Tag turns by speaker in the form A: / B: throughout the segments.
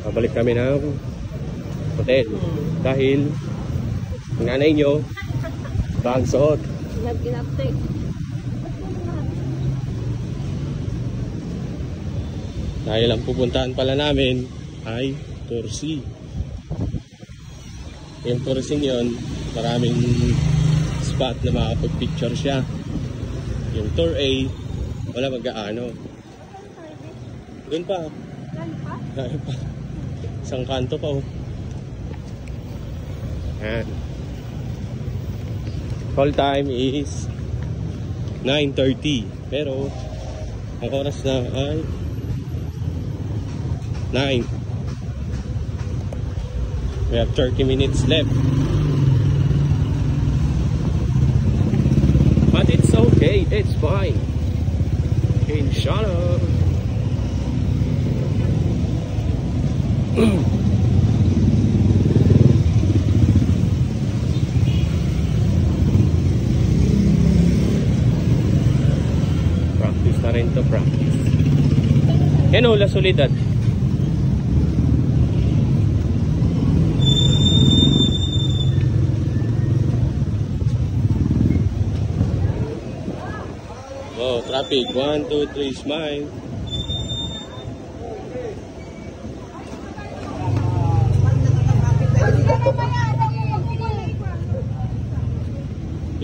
A: Babalik kami ng hotel. Dahil ang nanay nyo, bang suot. Dahil ang pupuntahan pala namin ay Torsi. Yung Torsi yun, maraming spot na makapag-picture siya. Yung Tour A, wala mag-aano. Doon pa. Doon pa. Isang kanto pa oh. Ayan. Call time is 9:30. Pero ang oras na ay 9. We have 30 minutes left. But it's okay, it's fine. Inshallah. Practice na rin to, practice. Yan o, La Soledad. Oh, traffic. 1, 2, 3, smile.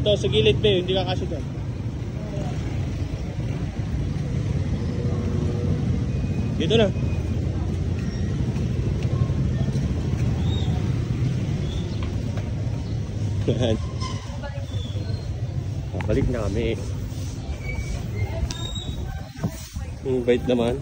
A: Ito, sa gilid ba hindi ka kasi dyan. Dito na. Balik na kami. Invite naman.